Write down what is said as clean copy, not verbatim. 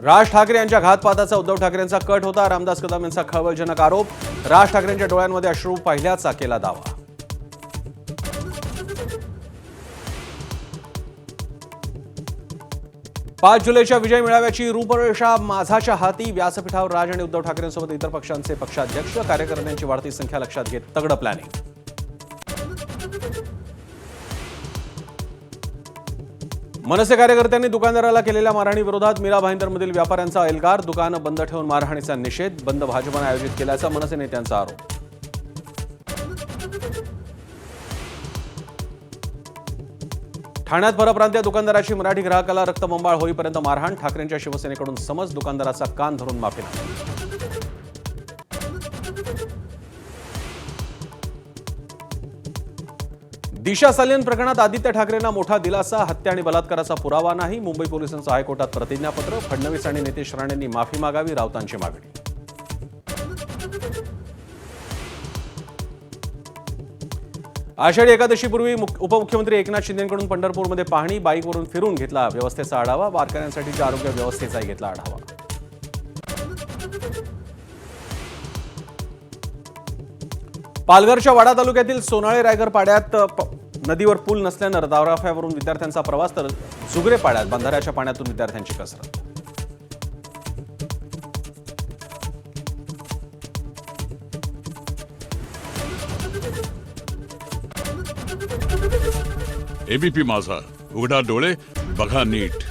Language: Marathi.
राज ठाकरे यांच्या घातपाताचा उद्धव ठाकरेंचा कट होता. रामदास कदम यांचा खळबळजनक आरोप. राज ठाकरेंच्या डोळ्यांमध्ये अश्रू पाहिल्याचा केला दावा. पाच जुलैच्या विजय मेळाव्याची रूपरेषा माझाच्या हाती. व्यासपीठावर राज आणि उद्धव ठाकरेंसोबत इतर पक्षांचे पक्षाध्यक्ष, कार्यकर्त्यांची वाढती संख्या लक्षात घेत तगडं प्लॅनिंग. मनसे कार्यकर्त्यांनी दुकानदाराला केलेल्या मारहाणीविरोधात मीरा भाईंदरमधील व्यापाऱ्यांचा एल्गार. दुकानं बंद ठेवून मारहाणीचा निषेध. बंद भाजपने आयोजित केल्याचा मनसे नेत्यांचा आरोप. ठाण्यात परप्रांतीय दुकानदाराची मराठी ग्राहकाला रक्तबंबाळ होईपर्यंत मारहाण. ठाकरेंच्या शिवसेनेकडून समज. दुकानदाराचा कान धरून माफीनामा. दिशा सालियन प्रकरणात आदित्य ठाकरेंना मोठा दिलासा. हत्या आणि बलात्काराचा पुरावा नाही. मुंबई पोलिसांचं हायकोर्टात प्रतिज्ञापत्र. फडणवीस आणि नितेश राणेंनी माफी मागावी. राऊतांची मागणी. आषाढी एकादशीपूर्वी उपमुख्यमंत्री एकनाथ शिंदेंकडून पंढरपूरमध्ये पाहणी. बाईकवरून फिरून घेतला व्यवस्थेचा आढावा. वारकऱ्यांसाठीच्या आरोग्य व्यवस्थेचाही घेतला आढावा. पालघरच्या वाडा तालुक्यातील सोनाळे रायगर पाड्यात नदीवर पूल नसल्यानं दाराफ्यावरून विद्यार्थ्यांचा प्रवास. तर जुगरे पाड्यात बंधाऱ्याच्या पाण्यातून विद्यार्थ्यांची कसरत. एबीपी माझा, उघडा डोळे बघा नीट.